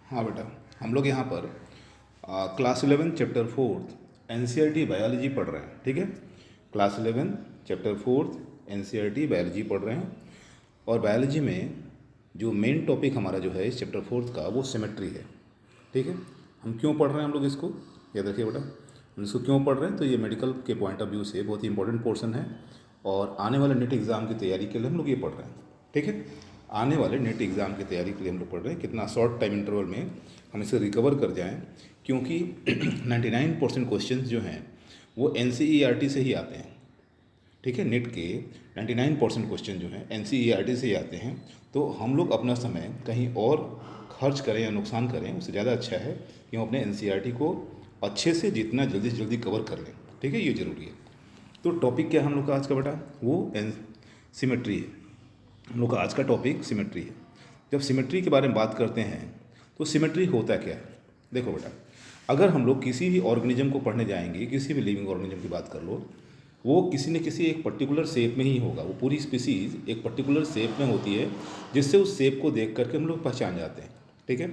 हाँ बेटा, हम लोग यहाँ पर क्लास 11 चैप्टर 4 एनसीईआरटी बायोलॉजी पढ़ रहे हैं। ठीक है, क्लास 11 चैप्टर 4 एनसीईआरटी बायोलॉजी पढ़ रहे हैं। और बायोलॉजी में जो मेन टॉपिक हमारा जो है इस चैप्टर 4 का वो सिमेट्री है। ठीक है, हम क्यों पढ़ रहे हैं हम लोग इसको, याद रखिए बेटा। हम इसको क्यों पढ़ रहे हैं तो ये मेडिकल के पॉइंट ऑफ व्यू से बहुत ही इंपॉर्टेंट पोर्शन है और आने वाले नेट एग्ज़ाम की तैयारी के लिए हम लोग ये पढ़ रहे हैं। ठीक है, आने वाले नेट एग्ज़ाम की तैयारी के लिए हम लोग पढ़ रहे हैं कितना शॉर्ट टाइम इंटरवल में हम इसे रिकवर कर जाएं, क्योंकि 99% क्वेश्चन जो हैं वो एनसीईआरटी से ही आते हैं। ठीक है, नेट के 99% क्वेश्चन जो हैं एनसीईआरटी से ही आते हैं। तो हम लोग अपना समय कहीं और खर्च करें या नुकसान करें उससे ज़्यादा अच्छा है कि हम अपने एनसीईआरटी को अच्छे से जितना जल्दी से जल्दी कवर कर लें। ठीक है, ये ज़रूरी है। तो टॉपिक क्या है हम लोग का आज का बेटा, वो सिमेट्री है। हम लोग का आज का टॉपिक सिमेट्री है। जब सिमेट्री के बारे में बात करते हैं तो सिमेट्री होता क्या है। देखो बेटा, अगर हम लोग किसी भी ऑर्गेनिज्म को पढ़ने जाएंगे, किसी भी लिविंग ऑर्गेनिज्म की बात कर लो, वो किसी न किसी एक पर्टिकुलर शेप में ही होगा। वो पूरी स्पीसीज़ एक पर्टिकुलर शेप में होती है, जिससे उस शेप को देख करके हम लोग पहचान जाते हैं। ठीक है,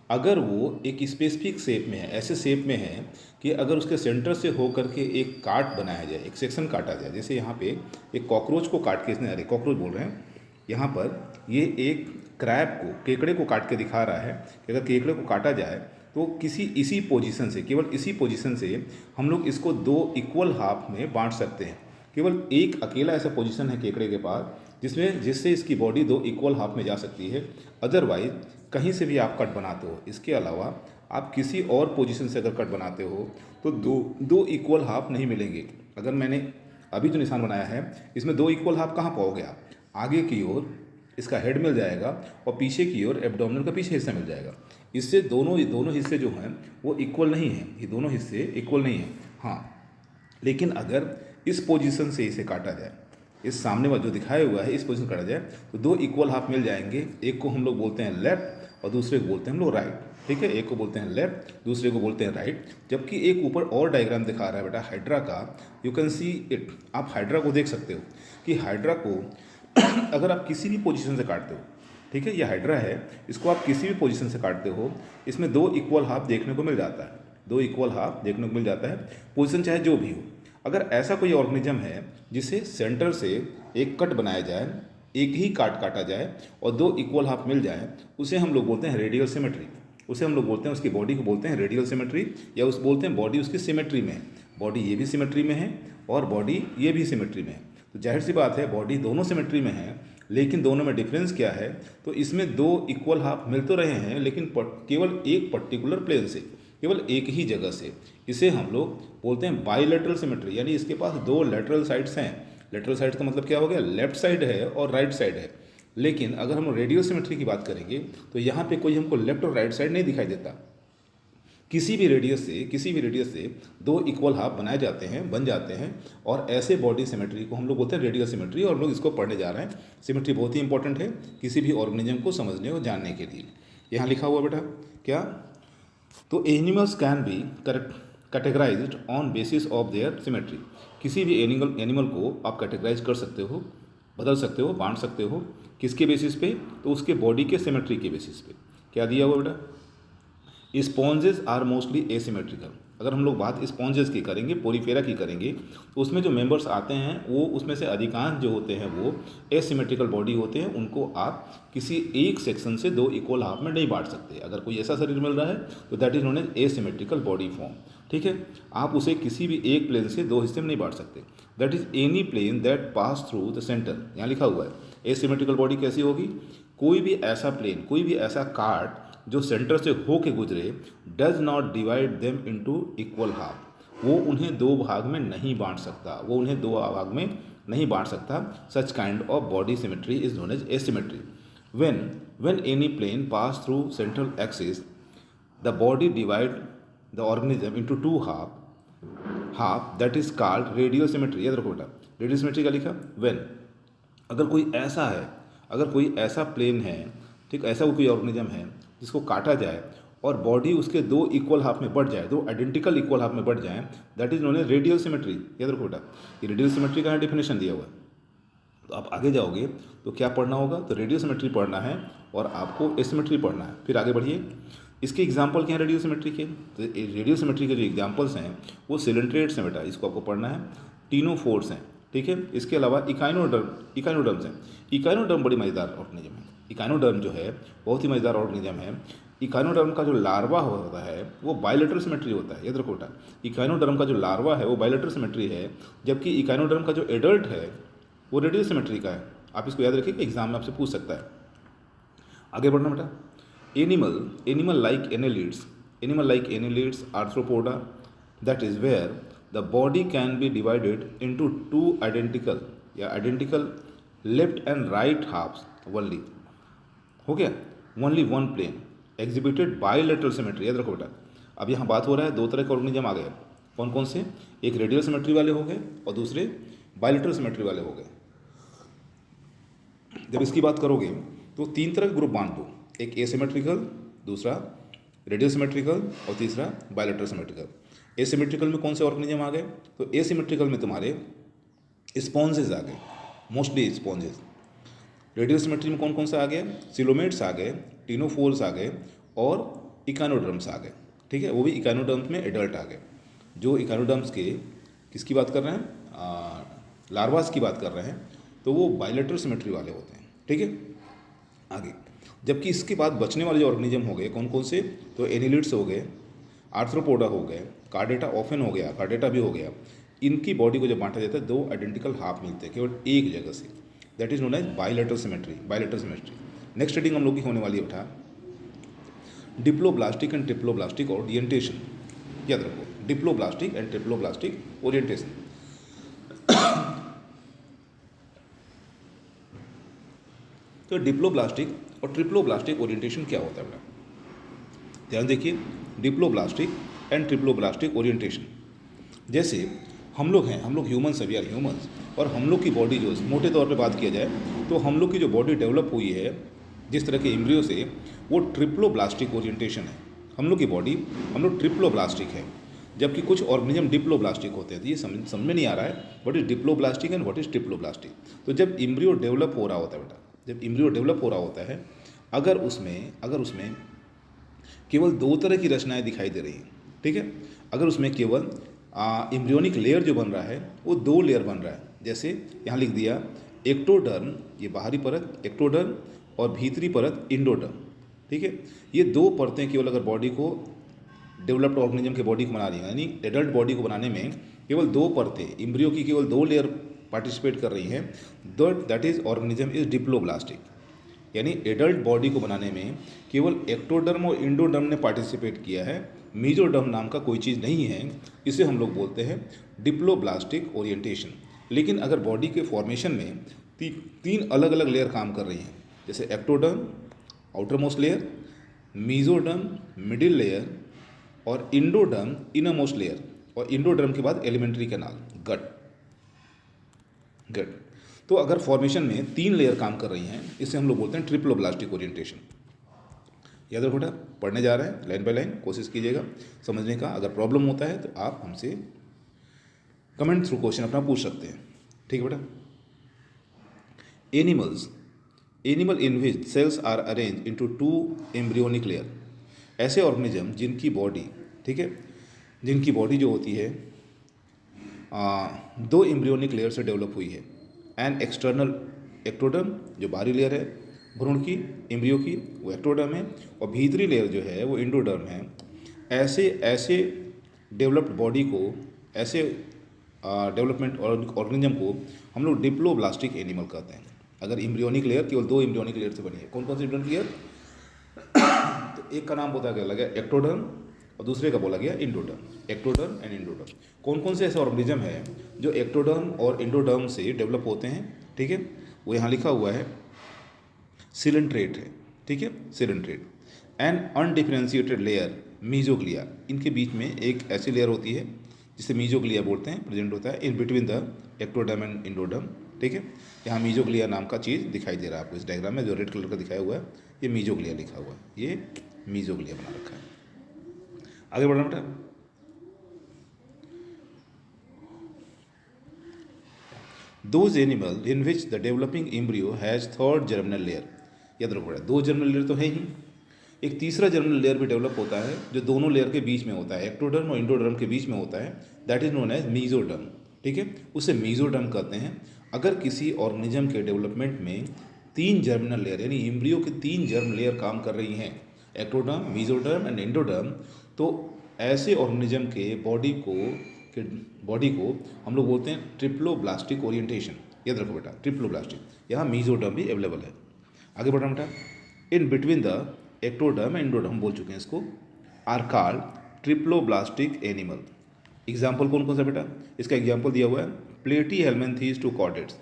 अगर वो एक स्पेसिफिक शेप में है, ऐसे शेप में है कि अगर उसके सेंटर से हो करके एक काट बनाया जाए, एक सेक्शन काटा जाए, जैसे यहाँ पे एक कॉकरोच को काट के, इसने, अरे कॉकरोच बोल रहे हैं, यहाँ पर ये एक क्रैब को, केकड़े को काट के दिखा रहा है कि अगर केकड़े को काटा जाए तो किसी इसी पोजीशन से, केवल इसी पोजीशन से हम लोग इसको दो इक्वल हाफ में बांट सकते हैं। केवल एक अकेला ऐसा पोजीशन है केकड़े के पास जिससे इसकी बॉडी दो इक्वल हाफ में जा सकती है। अदरवाइज कहीं से भी आप कट बनाते हो, इसके अलावा आप किसी और पोजीशन से अगर कट बनाते हो तो दो इक्वल हाफ नहीं मिलेंगे। अगर मैंने अभी जो निशान बनाया है इसमें दो इक्वल हाफ कहाँ पाओगे आप, आगे की ओर इसका हेड मिल जाएगा और पीछे की ओर एब्डोमिनल का पीछे हिस्सा मिल जाएगा। इससे दोनों हिस्से जो हैं वो इक्वल नहीं हैं, ये दोनों हिस्से इक्वल नहीं हैं। हाँ, लेकिन अगर इस पोजीशन से इसे काटा जाए, इस सामने वाला जो दिखाया हुआ है इस पोजीशन काटा जाए तो दो इक्वल हाफ मिल जाएंगे। एक को हम लोग बोलते हैं लेफ्ट और दूसरे को बोलते हैं हम लोग राइट। ठीक है, एक को बोलते हैं लेफ्ट, दूसरे को बोलते हैं राइट। जबकि एक ऊपर और डायग्राम दिखा रहा है बेटा हाइड्रा का, यू कैन सी इट। आप हाइड्रा को देख सकते हो कि हाइड्रा को अगर आप किसी भी पोजीशन से काटते हो, ठीक है, ये हाइड्रा है, इसको आप किसी भी पोजीशन से काटते हो, इसमें दो इक्वल हाफ देखने को मिल जाता है, दो इक्वल हाफ देखने को मिल जाता है, पोजीशन चाहे जो भी हो। अगर ऐसा कोई ऑर्गेनिज्म है जिसे सेंटर से एक कट बनाया जाए, एक ही काटा जाए और दो इक्वल हाफ मिल जाए, उसे हम लोग बोलते हैं रेडियल सिमेट्री। उसे हम लोग बोलते हैं, उसकी बॉडी को बोलते हैं रेडियल सिमेट्री, या उस बोलते हैं बॉडी उसकी सिमेट्री में है। बॉडी ये भी सिमेट्री में है और बॉडी ये भी सिमेट्री में है। तो जाहिर सी बात है बॉडी दोनों सिमेट्री में है, लेकिन दोनों में डिफरेंस क्या है, तो इसमें दो इक्वल हाफ मिल तो रहे हैं लेकिन केवल एक पर्टिकुलर प्लेन से, केवल एक ही जगह से। इसे हम लोग बोलते हैं बाईलेटरल सिमेट्री, यानी इसके पास दो लेटरल साइड्स हैं। लेटरल साइड का मतलब क्या हो गया, लेफ्ट साइड है और राइट साइड है। लेकिन अगर हम रेडियल सिमेट्री की बात करेंगे तो यहाँ पे कोई हमको लेफ्ट और राइट साइड नहीं दिखाई देता। किसी भी रेडियस से दो इक्वल हाफ बनाए जाते हैं, बन जाते हैं, और ऐसे बॉडी सिमेट्री को हम लोग बोलते हैं रेडियल सिमेट्री, और हम लोग इसको पढ़ने जा रहे हैं। सिमेट्री बहुत ही इंपॉर्टेंट है किसी भी ऑर्गेनिज्म को समझने और जानने के लिए। यहाँ लिखा हुआ बेटा क्या, तो animals can be categorised on basis of their symmetry. किसी भी एनिमल को आप कैटेगराइज कर सकते हो, बदल सकते हो, बांट सकते हो। किसके बेसिस पे, तो उसके बॉडी के सिमेट्री के बेसिस पे। क्या दिया हुआ बेटा, स्पॉन्जेस आर मोस्टली एसिमेट्रिकल। अगर हम लोग बात स्पॉन्जेस की करेंगे, पोरीफेरा की करेंगे, तो उसमें जो मेंबर्स आते हैं वो उसमें से अधिकांश जो होते हैं वो एसिमेट्रिकल बॉडी होते हैं। उनको आप किसी एक सेक्शन से दो इक्वल हाफ में नहीं बांट सकते। अगर कोई ऐसा शरीर मिल रहा है तो that is known as asymmetrical body form. ठीक है, आप उसे किसी भी एक प्लेन से दो हिस्से में नहीं बांट सकते। That is any plane that pass through the centre. यहाँ लिखा हुआ है एसिमेट्रिकल बॉडी कैसी होगी, कोई भी ऐसा प्लेन, कोई भी ऐसा काट जो सेंटर से हो के गुजरे, does not divide them into equal half. वो उन्हें दो भाग में नहीं बांट सकता, वो उन्हें दो भाग में नहीं बांट सकता। Such kind of body symmetry is known as asymmetry. When any plane pass through central axis, the body divide the organism into two half that is called radial symmetry. याद रखो बेटा, रेडियल सिमेट्री का लिखा when, अगर कोई ऐसा plane है, ठीक, ऐसा कोई ऑर्गेनिज्म है जिसको काटा जाए और बॉडी उसके दो इक्वल हाफ में बढ़ जाए, दो आइडेंटिकल इक्वल हाफ में बढ़ जाए, that is known as radial symmetry. याद रखो बेटा, ये रेडियल सिमेट्री का डेफिनेशन दिया हुआ है। तो आप आगे जाओगे तो क्या पढ़ना होगा, तो रेडियल सिमेट्री पढ़ना है और आपको एसिमेट्री पढ़ना है। फिर आगे बढ़िए, इसके एग्जाम्पल क्या है रेडियो सिमेट्री के? तो रेडियो सिमेट्री के जो एग्जाम्पल्स हैं वो सिलेंट्रेट्स हैं बेटा, इसको आपको पढ़ना है, टीनोफोर्स हैं, ठीक है। इसके अलावा इकाइनोडर्म्स हैं। इकाइनोडर्म बड़ी मज़ेदार ऑर्गेनिज्म है। इकाइनोडर्म जो है बहुत ही मज़ेदार ऑर्गेनिज्म है। इकाइनोडर्म का जो लार्वा होता है वो बायलेटरल सिमेट्री होता है, याद रखो बेटा। इकाइनोडर्म का जो लार्वा है वो बायलेटरल सिमेट्री है, जबकि इकाइनोडर्म का जो एडल्ट है वो रेडियल सिमेट्री का है। आप इसको याद रखिए कि एग्जाम में आपसे पूछ सकता है। आगे बढ़ना बेटा। Animal like annelids arthropoda, that is where the body can be divided into two identical left and right halves only, हो गया, only one plane exhibited bilateral symmetry, याद रखो बेटा। अब यहाँ बात हो रहा है दो तरह के ऑर्गेनिज्म आ गए, कौन कौन से? एक रेडियल सिमेट्री वाले हो गए और दूसरे बायलैटरल सिमेट्री वाले हो गए। जब इसकी बात करोगे तो तीन तरह के ग्रुप बांट दो, एक एसिमेट्रिकल, दूसरा रेडियल सिमेट्रिकल और तीसरा बायलैटरल सिमेट्रिकल। एसिमेट्रिकल में कौन से ऑर्गेनिज्म आ गए? तो एसिमेट्रिकल में तुम्हारे स्पॉन्जेस आ गए, मोस्टली स्पॉन्जेस। रेडियल सिमेट्री में कौन कौन सा आ गया? सिलोमेट्स आ गए, टीनोफोर्स आ गए और इकानोडर्म्स आ गए, ठीक है। वो भी इकानोडर्म्स में एडल्ट आ गए। जो इकानोडर्म्स के किसकी बात कर रहे हैं? लार्वास की बात कर रहे हैं, तो वो बायलैटरल सिमेट्री वाले होते हैं, ठीक है। आगे जबकि इसके बाद बचने वाले जो ऑर्गेनिज्म हो गए कौन कौन से? तो एनिलिड्स हो गए, आर्थ्रोपोडा हो गए, कार्डेटा ऑफेन हो गया, कार्डेटा भी हो गया। इनकी बॉडी को जब बांटा जाता है दो आइडेंटिकल हाफ मिलते हैं केवल एक जगह से, that is known as bilateral symmetry. Next reading हम लोग की होने वाली है बेटा डिप्लोब्लास्टिक एंड ट्रिप्लोब्लास्टिक ओरिएंटेशन, याद रखो, डिप्लोब्लास्टिक एंड ट्रिप्लोब्लास्टिक ओरिएंटेशन। तो डिप्लोब्लास्टिक और ट्रिप्लोब्लास्टिक ओरिएंटेशन क्या होता है बेटा? ध्यान देखिए, डिप्लोब्लास्टिक एंड ट्रिप्लोब्लास्टिक ओरिएंटेशन। जैसे हम लोग हैं, हम लोग ह्यूमंस, वी आर ह्यूमंस, और हम लोग की बॉडी जो मोटे तौर पे बात किया जाए तो हम लोग की जो बॉडी डेवलप हुई है जिस तरह के एम्ब्रियो से, वो ट्रिप्लोब्लास्टिक ओरिएंटेशन है। हम लोग की बॉडी, हम लोग ट्रिप्लोब्लास्टिक है, जबकि कुछ ऑर्गेनिज्म डिप्लोब्लास्टिक होते हैं। तो ये समझ में नहीं आ रहा है what is diploblastic and what is triploblastic. तो जब एम्ब्रियो डेवलप हो रहा होता है बेटा, जब एम्ब्रियो डेवलप हो रहा होता है, अगर उसमें केवल दो तरह की रचनाएं दिखाई दे रही हैं, ठीक है। अगर उसमें केवल एम्ब्रियोनिक लेयर जो बन रहा है वो दो लेयर बन रहा है, जैसे यहाँ लिख दिया एक्टोडर्म, ये बाहरी परत एक्टोडर्म और भीतरी परत इंडोडर्म, ठीक है। ये दो परतें केवल अगर बॉडी को, डेवलप्ड ऑर्गेनिज्म के बॉडी को बना रही है, यानी एडल्ट बॉडी को बनाने में केवल दो परतें, एम्ब्रियो की केवल दो लेयर पार्टिसिपेट कर रही हैं, that is organism is diploblastic. यानी एडल्ट बॉडी को बनाने में केवल एक्टोडर्म और इंडोडर्म ने पार्टिसिपेट किया है, मीजोडर्म नाम का कोई चीज़ नहीं है। इसे हम लोग बोलते हैं डिप्लोब्लास्टिक ओरिएंटेशन। लेकिन अगर बॉडी के फॉर्मेशन में तीन अलग अलग लेयर काम कर रही हैं, जैसे ectoderm outer most layer, mesoderm middle layer और इंडोडर्म इनर मोस्ट लेयर, और इंडोडर्म के बाद एलिमेंट्री कैनाल गट। तो अगर फॉर्मेशन में तीन लेयर काम कर रही हैं, इसे हम लोग बोलते हैं ट्रिप्लोब्लास्टिक ओरिएंटेशन। याद रखो बेटा, पढ़ने जा रहे हैं लाइन बाय लाइन, कोशिश कीजिएगा समझने का। अगर प्रॉब्लम होता है तो आप हमसे कमेंट थ्रू क्वेश्चन अपना पूछ सकते हैं, ठीक है बेटा। Animal in which cells are arrange into two embryonic layer, ऐसे ऑर्गेनिज्म जिनकी बॉडी, ठीक है, जिनकी बॉडी जो होती है दो एम्ब्रियोनिक लेयर से डेवलप हुई है। एंड एक्सटर्नल एक्टोडर्म, जो बाहरी लेयर है भ्रूण की, एम्ब्रियो की, वो एक्टोडर्म है, और भीतरी लेयर जो है वो इंडोडर्म है। ऐसे डेवलप्ड बॉडी को, ऐसे डेवलपमेंट ऑर्गेनिज्म को हम लोग डिप्लोब्लास्टिक एनिमल कहते हैं। अगर एम्ब्रियोनिक लेयर केवल दो एम्ब्रियोनिक लेयर से बनी है, कौन कौन सी एम्ब्रियोनिक लेयर? तो एक का नाम बोला गया एक्टोडर्म और दूसरे का बोला गया इंडोडर्म, एक्टोडर्म एंड इंडोडर्म। कौन कौन से ऐसे ऑर्गेनिज्म है जो एक्टोडर्म और इंडोडर्म से डेवलप होते हैं, ठीक है, वो यहाँ लिखा हुआ है सिलेंट्रेट है, ठीक है, coelenterate. And undifferentiated layer mesoglea, इनके बीच में एक ऐसी लेयर होती है जिसे मीजोग्लिया बोलते हैं, प्रेजेंट होता है इन between the ectoderm and endoderm, ठीक है। यहाँ मीजोग्लिया नाम का चीज़ दिखाई दे रहा है आपको इस डायग्राम में, जो रेड कलर का दिखाया हुआ है ये मीजोग्लिया लिखा हुआ है, ये मीजोग्लिया बना रखा है। आगे बढ़ना बेटा। Those animal in which the developing embryo has third germinal layer, याद रखो बेटा, दो जर्मिनल लेयर तो है ही, एक तीसरा जर्मिनल लेयर भी डेवलप होता है जो दोनों लेयर के बीच में होता है, एक्टोडर्म और इंडोडर्म के बीच में होता है, that is known as mesoderm. ठीक है, उसे मीजोडर्म कहते हैं। अगर किसी ऑर्गेनिज्म के डेवलपमेंट में 3 जर्मिनल लेयर यानी एम्ब्रियो की 3 जर्म लेयर काम कर रही हैं, एक्टोडर्म, मीजोडर्म एंड एंडोडर्म, तो ऐसे ऑर्गेनिज्म के बॉडी को हम लोग बोलते हैं ट्रिप्लोब्लास्टिक ओरिएंटेशन। याद रखो बेटा, ट्रिप्लोब्लास्टिक। यहाँ मीजोडर्म भी अवेलेबल है। आगे बढ़ा बेटा, in between the ectoderm and endoderm बोल चुके हैं इसको, are called triploblastic animal. Example कौन कौन सा बेटा, इसका एग्जाम्पल दिया हुआ है प्लेटी हेलमेंथीज टू कॉर्डेट्स,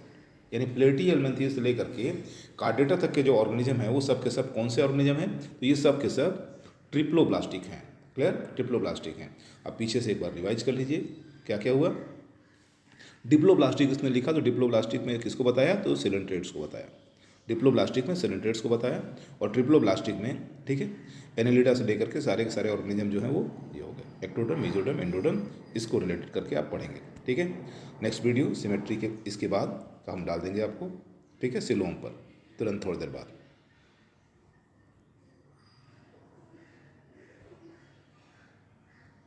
यानी प्लेटी हेलमेंथीज से लेकर के कार्डेटा तक के जो ऑर्गेनिज्म है वो सब के सब कौन से ऑर्गेनिज्म हैं, तो ये सब के सब ट्रिप्लोब्लास्टिक हैं। क्लियर, ट्रिप्लोब्लास्टिक हैं। अब पीछे से एक बार रिवाइज कर लीजिए क्या क्या हुआ। डिप्लोब्लास्टिक इसने लिखा, तो डिप्लोब्लास्टिक में किसको बताया, तो सिलेंट्रेट्स को बताया। डिप्लोब्लास्टिक में सिलेंट्रेट्स को बताया, और ट्रिप्लोब्लास्टिक में, ठीक है, एनेलिडा से लेकर के सारे ऑर्गेनिज्म जो हैं वो ये हो गए, एक्टोडर्म, मीजोडर्म, एंडोडर्म, इसको रिलेटेड करके आप पढ़ेंगे। ठीक है, नेक्स्ट वीडियो सिमेट्री के इसके बाद का हम डाल देंगे आपको, ठीक है, सिलोम पर तुरंत थोड़ी देर बाद।